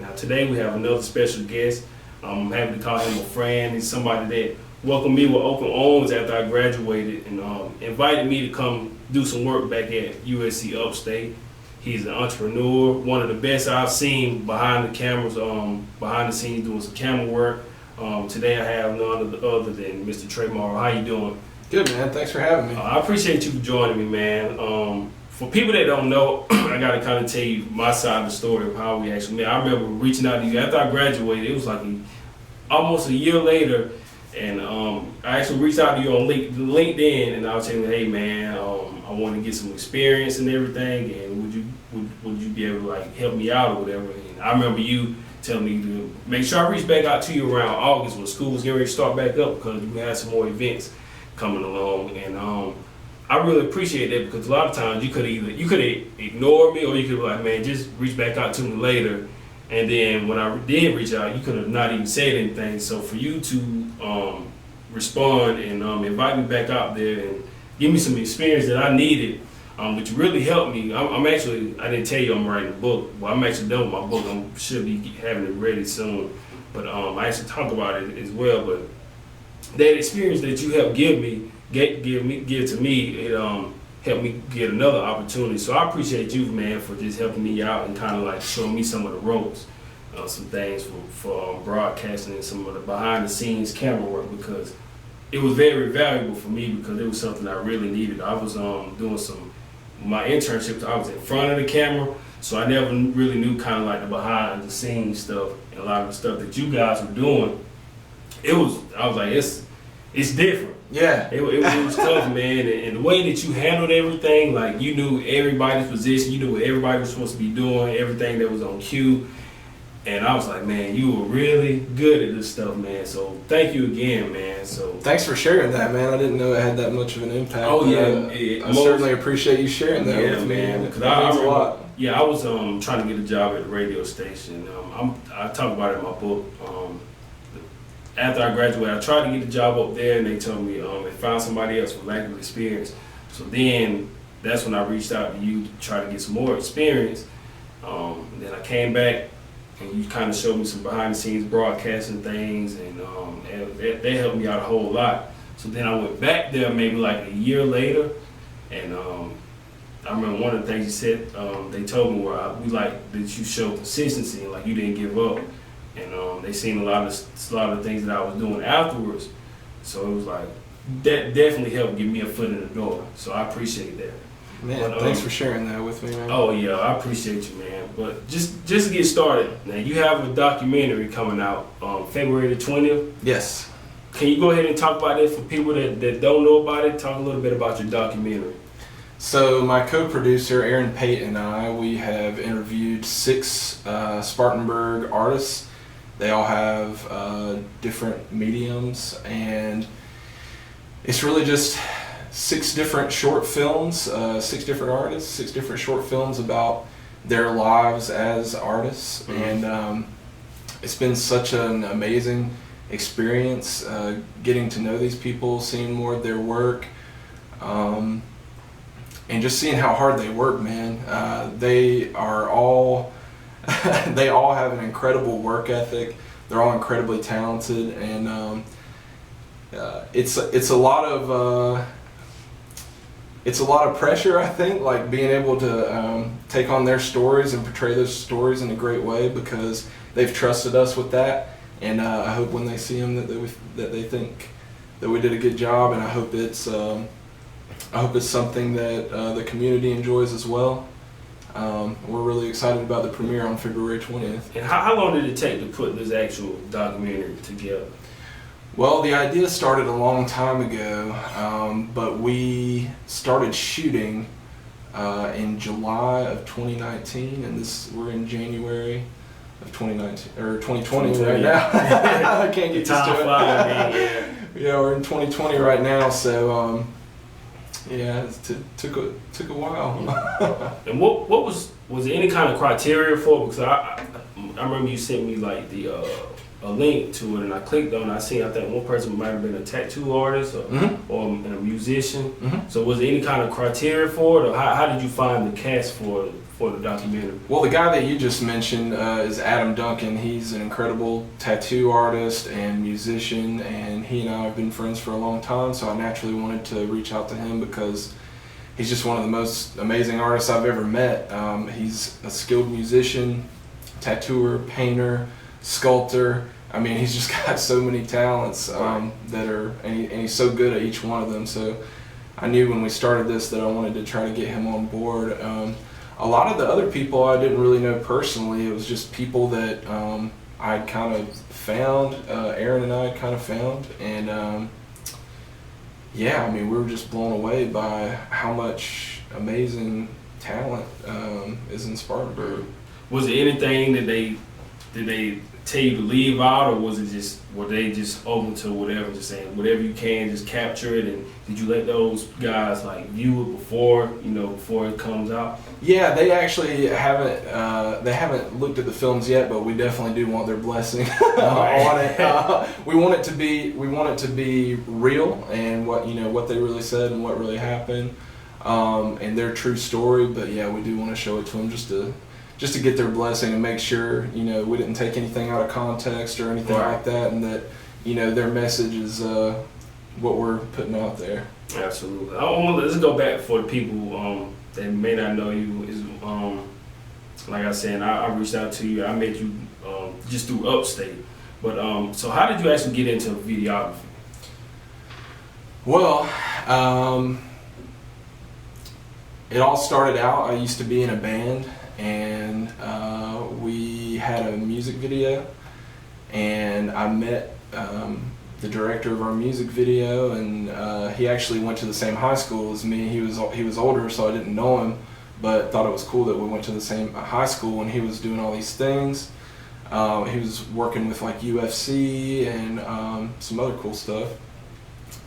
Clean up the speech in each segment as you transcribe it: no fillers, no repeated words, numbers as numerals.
Now today we have another special guest. I'm happy to call him a friend. He's somebody that welcomed me with open arms after I graduated and invited me to come do some work back at USC Upstate. He's an entrepreneur, one of the best I've seen behind the cameras, behind the scenes doing some camera work. Today I have none other than Mr. Trey Morrow. How you doing? Good, man. Thanks for having me. I appreciate you for joining me, man. For people that don't know, I gotta kind of tell you my side of the story of how we actually met. I remember reaching out to you after I graduated. It was like almost a year later, and I actually reached out to you on LinkedIn, and I was telling you, hey man, I want to get some experience and everything, and would you be able to like help me out or whatever? And I remember you telling me to make sure I reach back out to you around August when school was getting ready to start back up because we had some more events coming along, and I really appreciate that because a lot of times you could ignore me or you could be like, man, just reach back out to me later. And then when I did reach out, you could have not even said anything. So for you to respond and invite me back out there and give me some experience that I needed, which really helped me. I'm actually, I didn't tell you I'm writing a book. Well, I'm actually done with my book. I should be having it ready soon. But I actually talk about it as well. But that experience that you helped give to me, it helped me get another opportunity. So I appreciate you, man, for just helping me out and kind of like showing me some of the ropes, some things for broadcasting and some of the behind the scenes camera work, because it was very valuable for me because it was something I really needed. I was doing my internships, I was in front of the camera, so I never really knew kind of like the behind the scenes stuff and a lot of the stuff that you guys were doing. I was like, it's different. Yeah. It was tough, man. And the way that you handled everything, like you knew everybody's position, you knew what everybody was supposed to be doing, everything that was on cue. And I was like, man, you were really good at this stuff, man. So thank you again, man. So thanks for sharing that, man. I didn't know it had that much of an impact. Oh yeah, I certainly appreciate you sharing that with me, man. Because I remember a lot. Yeah, I was trying to get a job at the radio station. I talk about it in my book. After I graduated, I tried to get a job up there, and they told me they found somebody else with lack of experience. So then that's when I reached out to you to try to get some more experience. Then I came back, and you kind of showed me some behind-the-scenes broadcasting things, and they helped me out a whole lot. So then I went back there maybe like a year later, and I remember one of the things you said, they told me we like that you showed consistency and like you didn't give up. And they seen a lot of things that I was doing afterwards, so it was like that definitely helped get me a foot in the door. So I appreciate that. Man, but, thanks for sharing that with me, man. Oh yeah, I appreciate you, man. But just to get started, now you have a documentary coming out February the 20th. Yes. Can you go ahead and talk about that for people that don't know about it? Talk a little bit about your documentary. So my co-producer Aaron Pate and I, we have interviewed 6 Spartanburg artists. They all have different mediums, and it's really just 6 different short films, 6 different artists, 6 different short films about their lives as artists. Mm-hmm. And it's been such an amazing experience getting to know these people, seeing more of their work, and just seeing how hard they work, man. They are all they all have an incredible work ethic. They're all incredibly talented, and it's a lot of pressure, I think, like being able to take on their stories and portray those stories in a great way, because they've trusted us with that. And I hope when they see them that they think that we did a good job, and I hope it's something that the community enjoys as well. We're really excited about the premiere on February 20th. And how long did it take to put this actual documentary together? Well, the idea started a long time ago, but we started shooting in July of 2019, and we're in January of 2019 or 2020 right now. I can't get used to it. Yeah, we're in 2020 right now, so. Yeah, it took a while. And what was there any kind of criteria for it? Because I remember you sent me like a link to it, and I clicked on it. I think one person might have been a tattoo artist or a musician. Mm-hmm. So was there any kind of criteria for it, or how did you find the cast for for the documentary? Well, the guy that you just mentioned is Adam Duncan. He's an incredible tattoo artist and musician, and he and I have been friends for a long time, so I naturally wanted to reach out to him because he's just one of the most amazing artists I've ever met. He's a skilled musician, tattooer, painter, sculptor. I mean, he's just got so many talents and he's so good at each one of them. So I knew when we started this that I wanted to try to get him on board. A lot of the other people I didn't really know personally. It was just people that I'd kind of found, Aaron and I had kind of found, and yeah, I mean, we were just blown away by how much amazing talent is in Spartanburg. Was there anything that did they tell you to leave out, or were they just open to whatever, just saying whatever you can, just capture it? And did you let those guys like view it before it comes out? Yeah, they actually haven't looked at the films yet, but we definitely do want their blessing on it. We want it to be real and what they really said and what really happened, and their true story. But yeah, we do want to show it to them just to get their blessing and make sure we didn't take anything out of context or anything like that, and that their message is what we're putting out there. Absolutely. Let's go back for the people that may not know you. Is like I said, I reached out to you. I met you just through Upstate. But so how did you actually get into videography? Well, it all started out. I used to be in a band, and we had a music video, and I met the director of our music video, and he actually went to the same high school as me. He was older, so I didn't know him, but thought it was cool that we went to the same high school, and he was doing all these things. He was working with like UFC and some other cool stuff,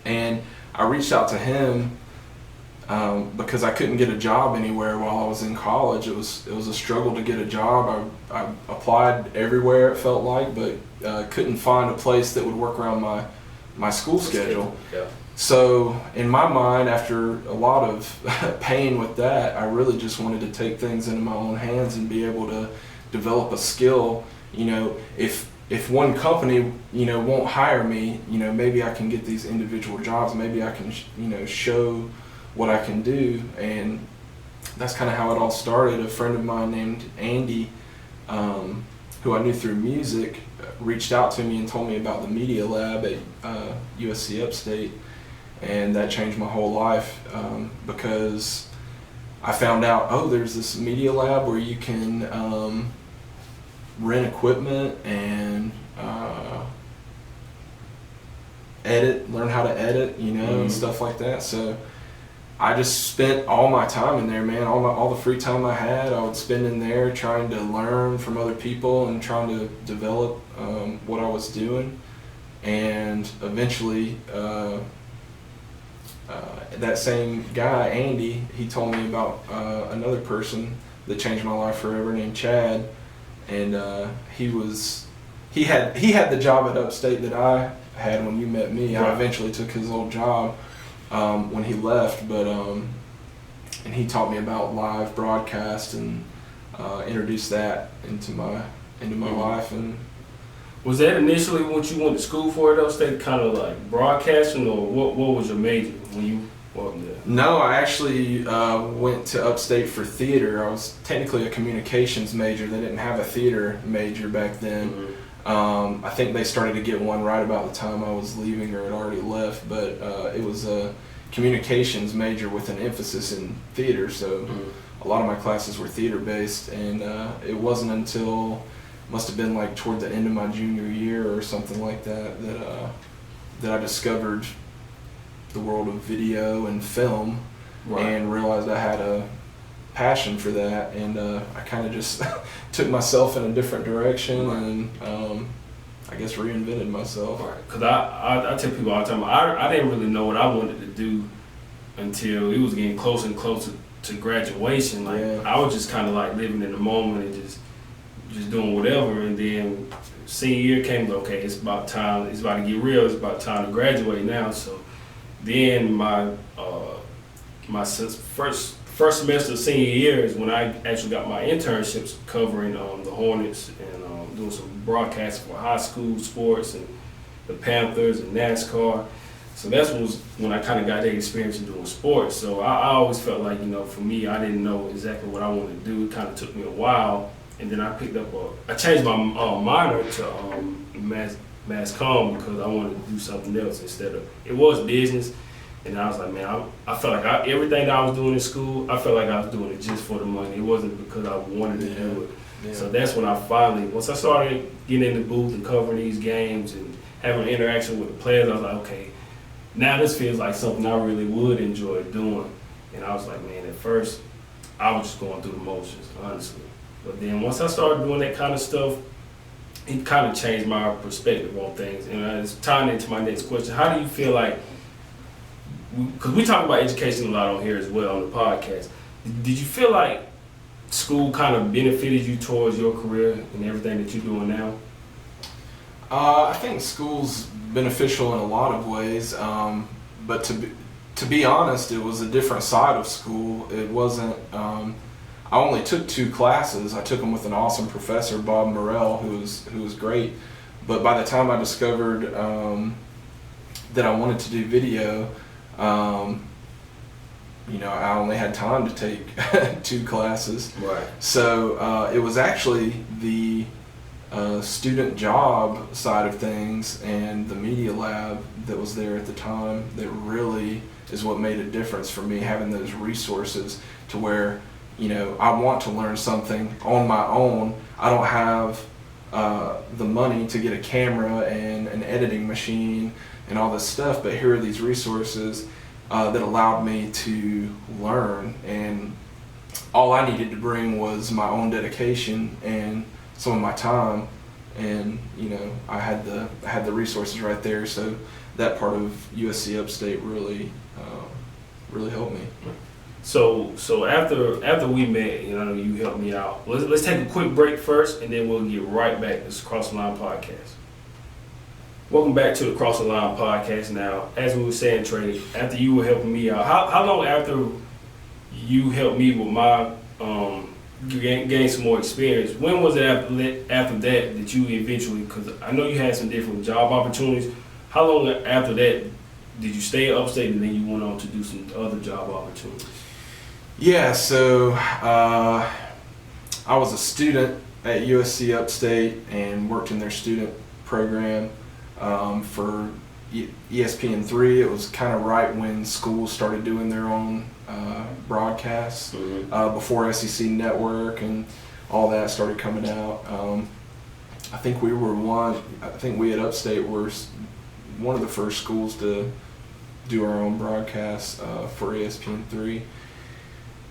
and I reached out to him because I couldn't get a job anywhere while I was in college. It was a struggle to get a job. I applied everywhere, it felt like, but couldn't find a place that would work around my school schedule. Yeah. So in my mind, after a lot of pain with that, I really just wanted to take things into my own hands and be able to develop a skill. If one company won't hire me, maybe I can get these individual jobs. Maybe I can show what I can do, and that's kind of how it all started. A friend of mine named Andy, who I knew through music, reached out to me and told me about the media lab at USC Upstate, and that changed my whole life because I found out, there's this media lab where you can rent equipment and learn how to edit, and stuff like that. So I just spent all my time in there, man. All the free time I had, I would spend in there trying to learn from other people and trying to develop what I was doing. And eventually, that same guy, Andy, he told me about another person that changed my life forever named Chad. And he had the job at Upstate that I had when you met me. I eventually took his old job when he left, but and he taught me about live broadcast and introduced that into my life. And was that initially what you went to school for at Upstate, kind of like broadcasting, or what was your major when you walked there? No, I actually went to Upstate for theater. I was technically a communications major. They didn't have a theater major back then. Mm-hmm. I think they started to get one right about the time I was leaving or had already left, but it was a communications major with an emphasis in theater, so a lot of my classes were theater based, and it wasn't until, must have been like toward the end of my junior year or something like that, that I discovered the world of video and film, and realized I had a passion for that, and I kind of just took myself in a different direction, and I guess reinvented myself. Because I tell people all the time, I didn't really know what I wanted to do until it was getting closer and closer to graduation. I was just kind of like living in the moment and just doing whatever, and then senior year came, okay, it's about time, it's about to get real, it's about time to graduate now. So then my first semester of senior year is when I actually got my internships covering the Hornets and doing some broadcasts for high school sports and the Panthers and NASCAR. So that was when I kind of got that experience in doing sports. So I always felt like, for me, I didn't know exactly what I wanted to do. It kind of took me a while. And then I picked up I changed my minor to mass comm because I wanted to do something else instead of, it was business. And I was like, man, I felt like everything that I was doing in school, I felt like I was doing it just for the money. It wasn't because I wanted to do it. Yeah. So that's when once I started getting in the booth and covering these games and having interaction with the players, I was like, okay, now this feels like something I really would enjoy doing. And I was like, man, at first, I was just going through the motions, honestly. But then once I started doing that kind of stuff, it kind of changed my perspective on things. And it's tying into my next question. How do you feel like, because we talk about education a lot on here as well on the podcast, did you feel like school kind of benefited you towards your career and everything that you're doing now? I think school's beneficial in a lot of ways, but to be honest, it was a different side of school. It wasn't. I only took 2 classes. I took them with an awesome professor, Bob Morrell, who was great. But by the time I discovered that I wanted to do video, I only had time to take 2 classes. Right. So it was actually the student job side of things and the media lab that was there at the time that really is what made a difference for me, having those resources to where, I want to learn something on my own. I don't have the money to get a camera and an editing machine and all this stuff, but here are these resources that allowed me to learn, and all I needed to bring was my own dedication and some of my time, and I had the resources right there. So that part of USC Upstate really helped me. So after we met, you helped me out. Let's take a quick break first, and then we'll get right back. This is Cross the Line Podcast. Welcome back to the Cross the Line Podcast. Now, as we were saying, Trey, after you were helping me out, how long after you helped me with my gain some more experience, when was it after that you eventually, because I know you had some different job opportunities, how long after that did you stay upstate and then you went on to do some other job opportunities? Yeah, so I was a student at USC Upstate and worked in their student program for ESPN3. It was kind of right when schools started doing their own broadcasts, before SEC Network and all that started coming out. I think we at Upstate were one of the first schools to do our own broadcasts for ESPN3.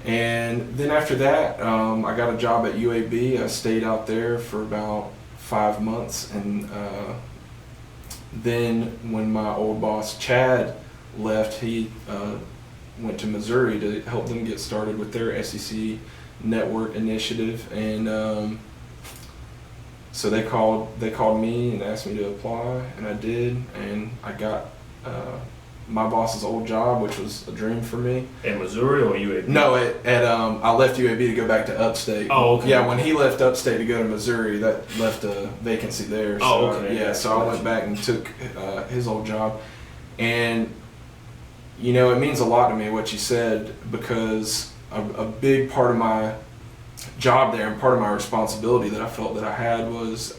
And then after that, I got a job at UAB. I stayed out there for about 5 months, and then when my old boss Chad left, he went to Missouri to help them get started with their SEC Network initiative, and so they called me and asked me to apply, and I did, and I got my boss's old job, which was a dream for me. At Missouri or UAB? No, I left UAB to go back to Upstate. Oh, okay. Yeah, when he left Upstate to go to Missouri, that left a vacancy there. Oh, so, okay. Yeah, so I went back and took his old job. And, it means a lot to me what you said, because a big part of my job there and part of my responsibility that I felt that I had was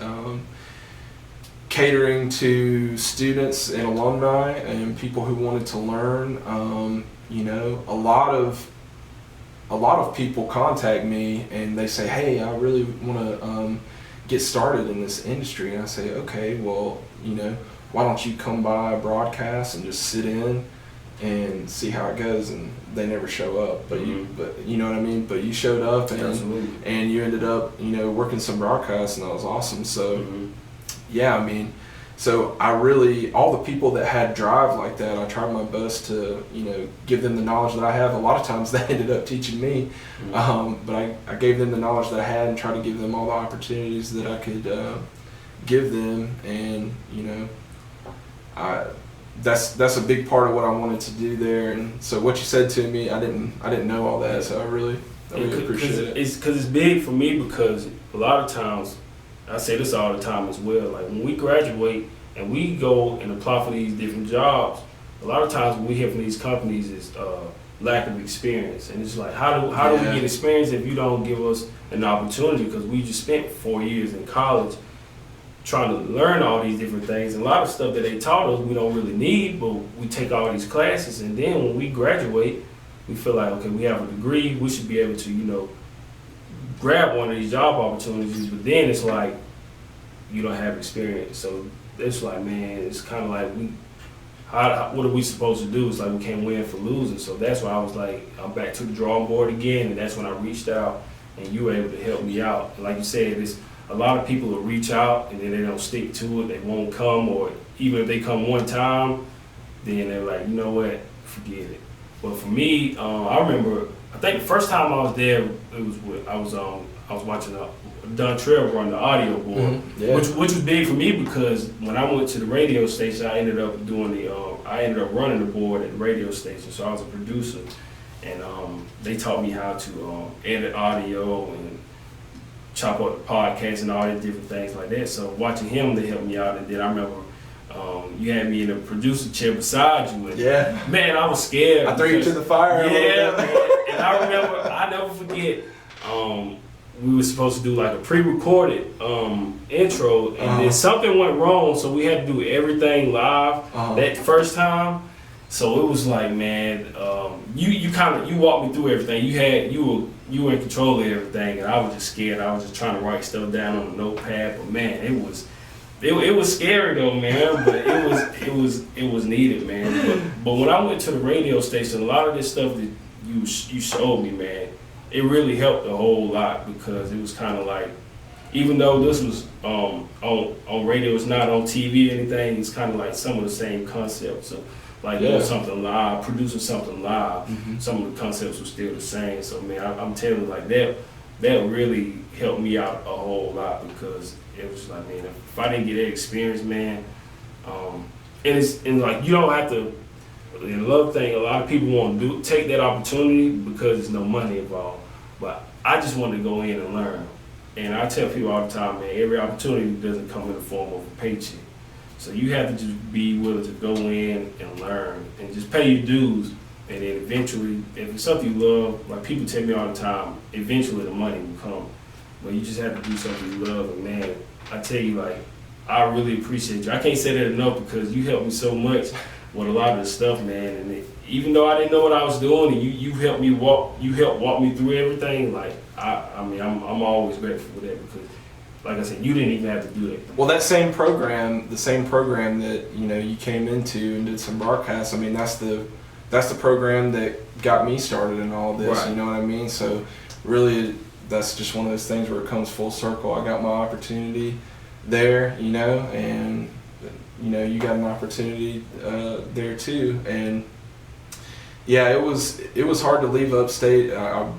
catering to students and alumni and people who wanted to learn. A lot of people contact me and they say, hey, I really want to get started in this industry. And I say, okay, well, why don't you come by a broadcast and just sit in and see how it goes? And they never show up, but you know what I mean? But you showed up, and you ended up, working some broadcasts, and that was awesome. So yeah, so all the people that had drive like that, I tried my best to, give them the knowledge that I have. A lot of times they ended up teaching me, but I gave them the knowledge that I had and tried to give them all the opportunities that I could give them. And, that's a big part of what I wanted to do there. And so what you said to me, I didn't know all that, so I really appreciate it. It's because it's big for me, because a lot of times, I say this all the time as well, like when we graduate and we go and apply for these different jobs, a lot of times what we hear from these companies is lack of experience. And it's like, how do we get experience if you don't give us an opportunity? Because we just spent 4 years in college trying to learn all these different things. And a lot of stuff that they taught us we don't really need, but we take all these classes, and then when we graduate, we feel like, okay, we have a degree, we should be able to, grab one of these job opportunities, but then it's like, you don't have experience. So it's like, man, it's kind of like, what are we supposed to do? It's like we can't win for losing. So that's why I was like, I'm back to the drawing board again, and that's when I reached out, and you were able to help me out. And like you said, it's a lot of people will reach out and then they don't stick to it, they won't come, or even if they come one time, then they're like, you know what, forget it. But for me, I remember, I think the first time I was there, it was I was watching Don Trell run the audio board, which was big for me, because when I went to the radio station, I ended up running the board at the radio station. So I was a producer, and they taught me how to edit audio and chop up the podcast and all these different things like that. So watching him, they helped me out. And then I remember you had me in the producer chair beside you. And man, I was scared. I threw you to the fire. Yeah, man. And I remember, I never forget, we were supposed to do like a pre-recorded intro, and then something went wrong, so we had to do everything live that first time. So it was like, man, you walked me through everything. You were in control of everything, and I was just scared. I was just trying to write stuff down on a notepad. But man, it was scary though, man. But it was needed, man. But when I went to the radio station, a lot of this stuff that you showed me, man, it really helped a whole lot, because it was kind of like, even though this was on radio, it's not on TV or anything, it's kind of like some of the same concepts. So like doing something live, producing something live, some of the concepts were still the same. So man, I'm telling you, like that really helped me out a whole lot, because it was like, man, if I didn't get that experience, man, and like you don't have to. Another thing, a lot of people want to take that opportunity because there's no money involved. But I just wanted to go in and learn. And I tell people all the time, man, every opportunity doesn't come in the form of a paycheck. So you have to just be willing to go in and learn and just pay your dues. And then eventually, if it's something you love, like people tell me all the time, eventually the money will come. But you just have to do something you love. And man, I tell you, like, I really appreciate you. I can't say that enough, because you helped me so much with a lot of the stuff, man. And even though I didn't know what I was doing, and you helped walk me through everything. Like I mean, I'm always grateful for that, because, like I said, you didn't even have to do that. Well, the same program that you came into and did some broadcasts. I mean, that's the program that got me started in all this. Right. You know what I mean? So really, that's just one of those things where it comes full circle. I got my opportunity there, and you got an opportunity there too. And yeah, it was hard to leave upstate. I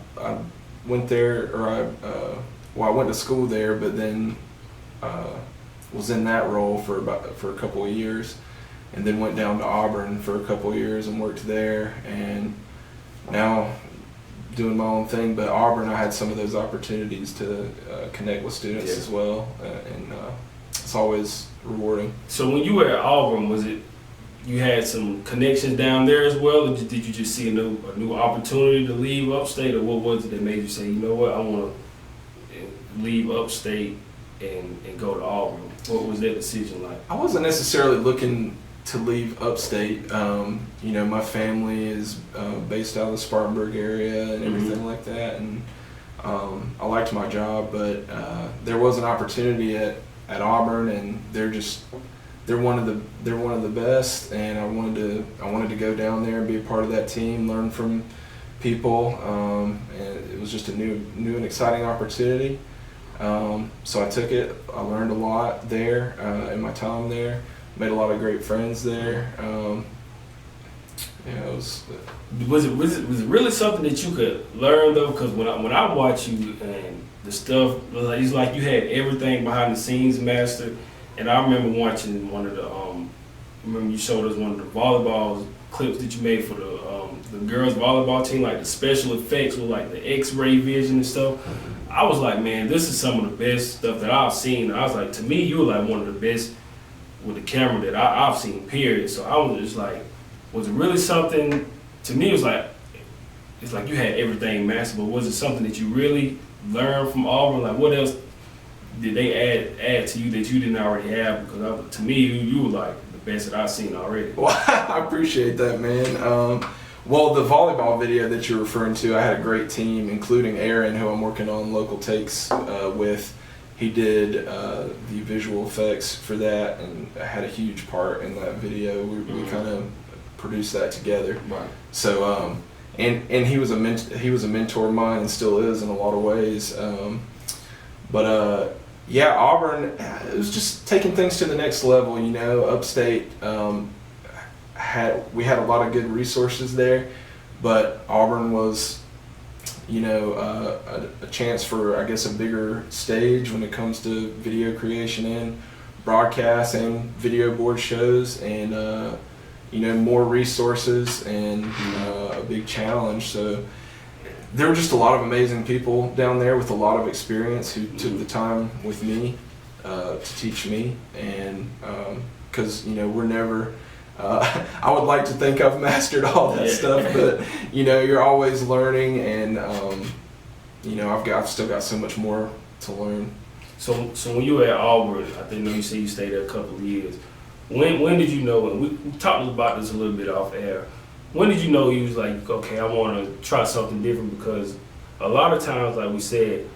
went there, I went to school there, but then was in that role for a couple of years, and then went down to Auburn for a couple of years and worked there, and now doing my own thing. But Auburn, I had some of those opportunities to connect with students as well, and it's always rewarding. So when you were at Auburn, was it you had some connections down there as well, or did you just see a new opportunity to leave upstate, or what was it that made you say, you know what, I want to leave upstate and go to Auburn? What was that decision like? I wasn't necessarily looking to leave upstate. My family is based out of the Spartanburg area and everything like that, and I liked my job, but there was an opportunity at Auburn, and they're one of the best, and I wanted to go down there and be a part of that team, learn from people, and it was just a new and exciting opportunity. So I took it. I learned a lot there in my time there. Made a lot of great friends there. Was it really something that you could learn though? Because when I watch you and the stuff, it's like you had everything behind the scenes mastered. And I remember watching one of remember you showed us one of the volleyball clips that you made for the girls volleyball team, like the special effects with like the X-ray vision and stuff. I was like, man, this is some of the best stuff that I've seen. I was like, to me, you were like one of the best with the camera that I've seen, period. So I was just like, was it really something, to me it was like, it's like you had everything mastered, but was it something that you really learned from Auburn? Like what else did they add to you that you didn't already have? Because to me, you were like the best that I've seen already. Well, I appreciate that, man. Well, the volleyball video that you're referring to, I had a great team, including Aaron, who I'm working on local takes with. He did the visual effects for that, and had a huge part in that video. We kind of produced that together. Right. So, and he was a mentor of mine, and still is in a lot of ways. Yeah, Auburn, it was just taking things to the next level. You know, upstate we had a lot of good resources there, but Auburn was, you know, a chance for, I guess, a bigger stage when it comes to video creation and broadcast and video board shows, and you know, more resources and a big challenge. So there were just a lot of amazing people down there with a lot of experience who took the time with me to teach me, and because you know, we're never I would like to think I've mastered all that stuff, but you know, you're always learning, and you know, I've still got so much more to learn. So when you were at Auburn, I think you said you stayed there a couple of years. When did you know? And we talked about this a little bit off air. When did you know you was like, okay, I want to try something different? Because a lot of times, like we said,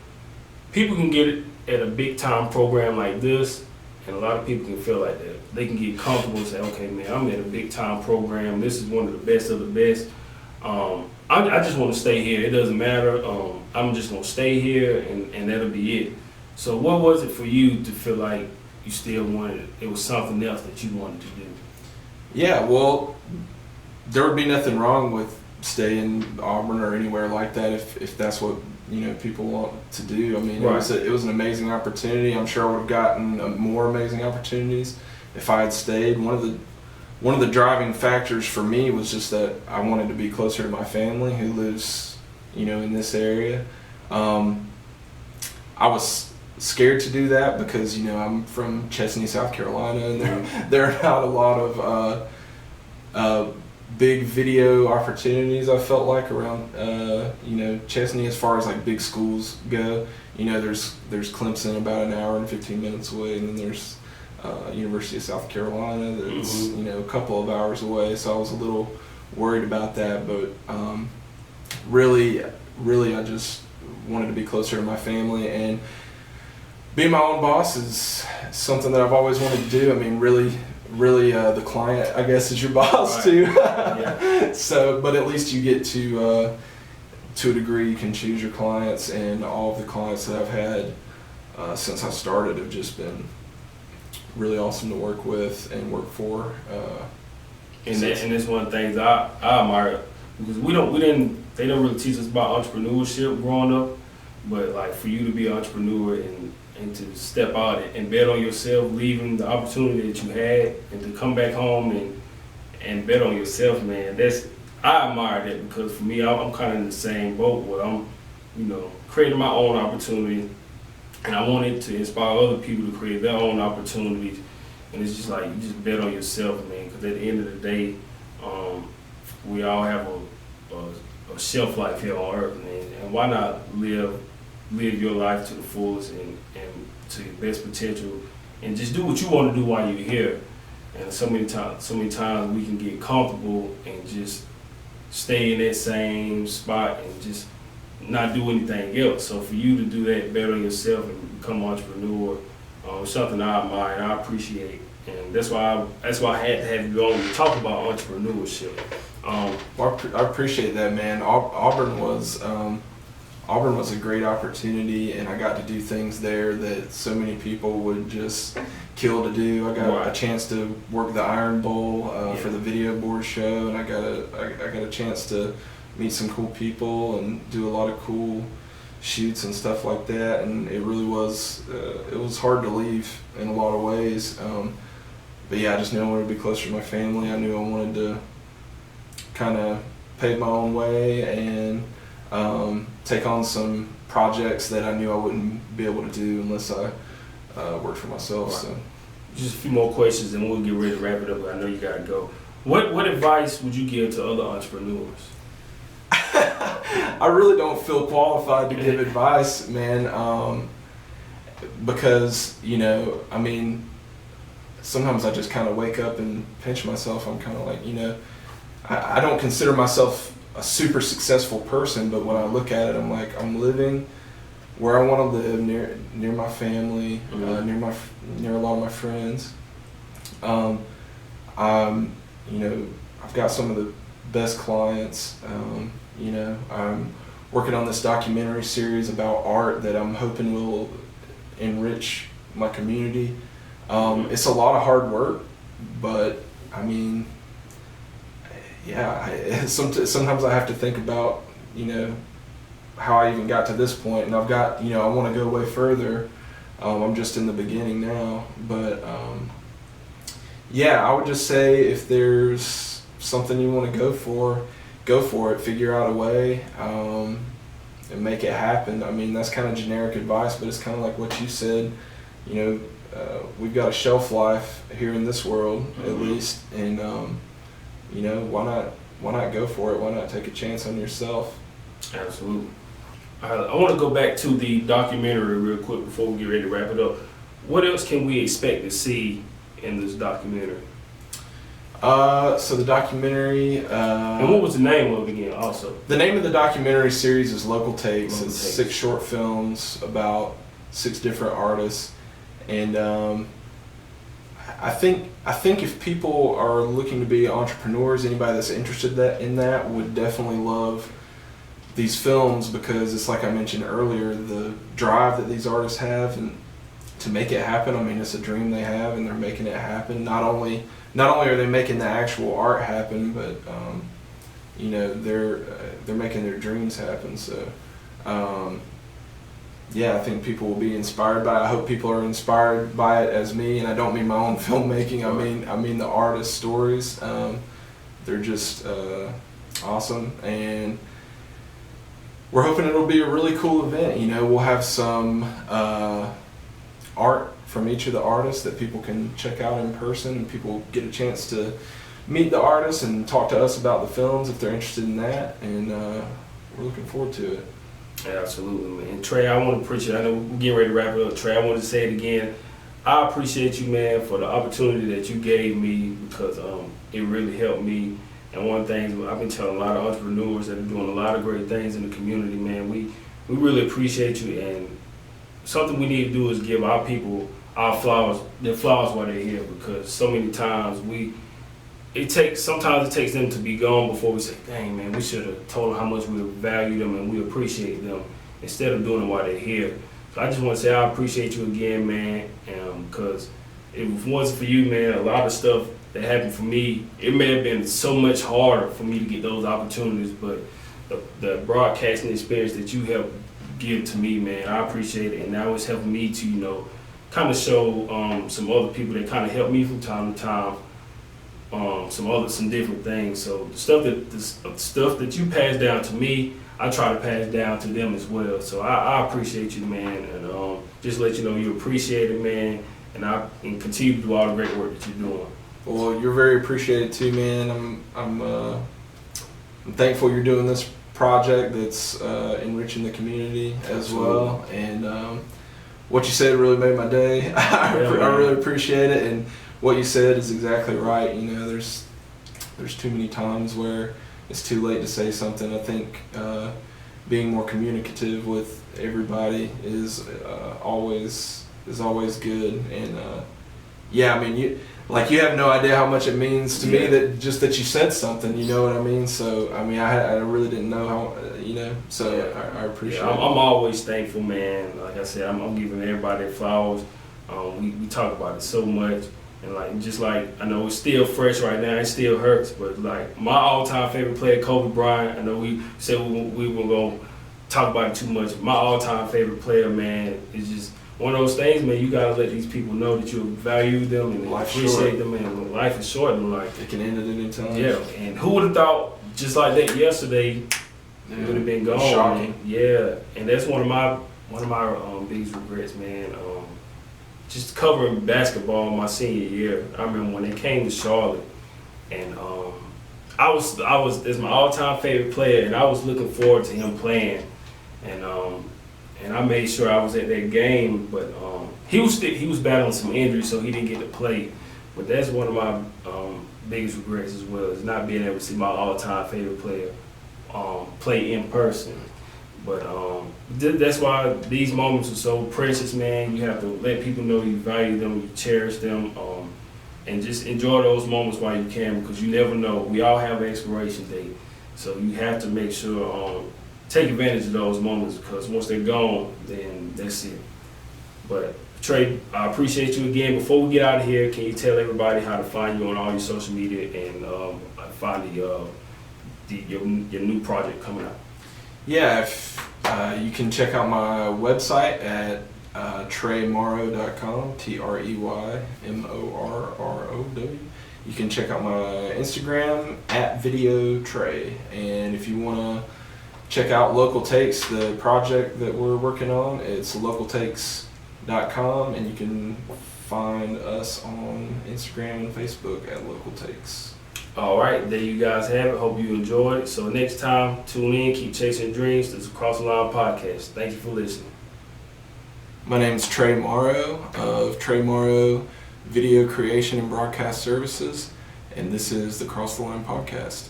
people can get it at a big time program like this, and a lot of people can feel like that. They can get comfortable and say, okay, man, I'm at a big time program. This is one of the best of the best. I just want to stay here. It doesn't matter. I'm just going to stay here, and that'll be it. So what was it for you to feel like you still wanted, it was something else that you wanted to do? Yeah, well, there would be nothing wrong with staying Auburn or anywhere like that if that's what, you know, people want to do. I mean, right. It was an amazing opportunity. I'm sure I would have gotten more amazing opportunities if I had stayed. One of the driving factors for me was just that I wanted to be closer to my family who lives, you know, in this area. I was scared to do that because, you know, I'm from Chesney, South Carolina, and there are not a lot of big video opportunities, I felt like, around you know, Chesney, as far as like big schools go. You know, there's Clemson about an hour and 15 minutes away, and then there's University of South Carolina that's you know, a couple of hours away. So I was a little worried about that, but really I just wanted to be closer to my family, and being my own boss is something that I've always wanted to do. I mean, really, the client, I guess, is your boss, right, too. Yeah. So, but at least you get to a degree, you can choose your clients, and all of the clients that I've had since I started have just been really awesome to work with and work for. And that's one of the things I admire, because they don't really teach us about entrepreneurship growing up, but like for you to be an entrepreneur and to step out and bet on yourself, leaving the opportunity that you had, and to come back home and bet on yourself, man, I admire that, because for me, I'm kind of in the same boat where I'm, you know, creating my own opportunity, and I wanted to inspire other people to create their own opportunities. And it's just like, you just bet on yourself, man, because at the end of the day, we all have a shelf life here on earth, man, and why not live your life to the fullest and to your best potential, and just do what you want to do while you're here. And so many times we can get comfortable and just stay in that same spot and just not do anything else. So for you to do that, better yourself and become an entrepreneur, something I admire and I appreciate. And that's why I had to have you on to talk about entrepreneurship. Well, I appreciate that, man. Auburn was a great opportunity, and I got to do things there that so many people would just kill to do. I got a chance to work the Iron Bowl for the video board show, and I got a chance to meet some cool people and do a lot of cool shoots and stuff like that. And it really was it was hard to leave in a lot of ways, yeah, I just knew I wanted to be closer to my family. I knew I wanted to kind of pave my own way and take on some projects that I knew I wouldn't be able to do unless I worked for myself. Right. So, just a few more questions and we'll get ready to wrap it up. I know you gotta go. What advice would you give to other entrepreneurs? I really don't feel qualified to give advice, man, because, you know, I mean, sometimes I just kind of wake up and pinch myself. I'm kind of like, you know, I don't consider myself a super successful person, but when I look at it, I'm like, I'm living where I want to live, near my family, near a lot of my friends. You know, I've got some of the best clients. You know, I'm working on this documentary series about art that I'm hoping will enrich my community. It's a lot of hard work, but I mean, yeah, sometimes I have to think about, you know, how I even got to this point, and I've got, you know, I want to go way further. I'm just in the beginning now, but yeah, I would just say if there's something you want to go for it, figure out a way, and make it happen. I mean, that's kind of generic advice, but it's kind of like what you said, you know, we've got a shelf life here in this world, at least, and you know, why not go for it? Why not take a chance on yourself? Absolutely. I want to go back to the documentary real quick before we get ready to wrap it up. What else can we expect to see in this documentary? So the documentary. And what was the name of it again? Also, the name of the documentary series is Local Takes. Local It's Takes. 6 short films about 6 different artists, and I think if people are looking to be entrepreneurs, anybody that's interested in that would definitely love these films, because it's like I mentioned earlier, the drive that these artists have and to make it happen. I mean, it's a dream they have, and they're making it happen. Not only are they making the actual art happen, but you know, they're making their dreams happen. So yeah, I think people will be inspired by it. I hope people are inspired by it as me, and I don't mean my own filmmaking. I mean the artist stories. They're just awesome, and we're hoping it'll be a really cool event. You know, we'll have some art from each of the artists that people can check out in person, and people get a chance to meet the artists and talk to us about the films if they're interested in that, and we're looking forward to it. Yeah, absolutely, man. Trey, I want to appreciate, I know we're getting ready to wrap it up. Trey, I want to say it again. I appreciate you, man, for the opportunity that you gave me, because it really helped me. And one thing I've been telling a lot of entrepreneurs that are doing a lot of great things in the community, man, we really appreciate you, and something we need to do is give our people their flowers while they're here, because so many times sometimes it takes them to be gone before we say, dang, man, we should have told them how much we value them and we appreciate them, instead of doing it while they're here. So I just want to say I appreciate you again, man, because if it wasn't for you, man, a lot of stuff that happened for me, it may have been so much harder for me to get those opportunities, but the broadcasting experience that you helped give to me, man, I appreciate it, and now it's helping me to, you know, kind of show some other people that kind of help me from time to time, some different things. So the stuff that you pass down to me, I try to pass down to them as well. So I appreciate you, man, and just let you know you appreciate it, man, and continue to do all the great work that you're doing. Well, you're very appreciated too, man. I'm thankful you're doing this project that's enriching the community as well. And what you said really made my day. I really appreciate it. And what you said is exactly right. You know, there's too many times where it's too late to say something. I think being more communicative with everybody is always good. And yeah, I mean, you have no idea how much it means to me that you said something, you know what I mean? So, I mean, I really didn't know how, you know, so yeah. I appreciate it. I'm always thankful, man. Like I said, I'm giving everybody their flowers. We talk about it so much, and just like, I know it's still fresh right now, it still hurts, but like my all-time favorite player, Kobe Bryant, I know we said we were going to talk about it too much. My all-time favorite player, man, is just one of those things, man, you gotta let these people know that you value them and Life's appreciate short. them, and life is short in life. It can end at any time. Yeah, and who would have thought just like that yesterday Yeah. would have been gone? Shocking. Man. Yeah, and that's one of my biggest regrets, man. Just covering basketball my senior year. I remember when they came to Charlotte, and I was it's my all-time favorite player, and I was looking forward to him playing, and I made sure I was at that game, but he was battling some injuries, so he didn't get to play. But that's one of my biggest regrets as well, is not being able to see my all-time favorite player play in person. But that's why these moments are so precious, man. You have to let people know you value them, you cherish them, and just enjoy those moments while you can, because you never know. We all have an expiration date, so you have to make sure take advantage of those moments, because once they're gone, then that's it. But Trey, I appreciate you again. Before we get out of here, can you tell everybody how to find you on all your social media and find your new project coming out? Yeah, if, you can check out my website at treymorrow.com, Treymorrow. You can check out my Instagram at VideoTrey. And if you want to check out Local Takes, the project that we're working on, it's localtakes.com, and you can find us on Instagram and Facebook at Local Takes. All right, there you guys have it. Hope you enjoyed it. So next time, tune in, keep chasing dreams. This is Across the Line Podcast. Thank you for listening. My name is Trey Morrow of Trey Morrow Video Creation and Broadcast Services, and this is the Across the Line Podcast.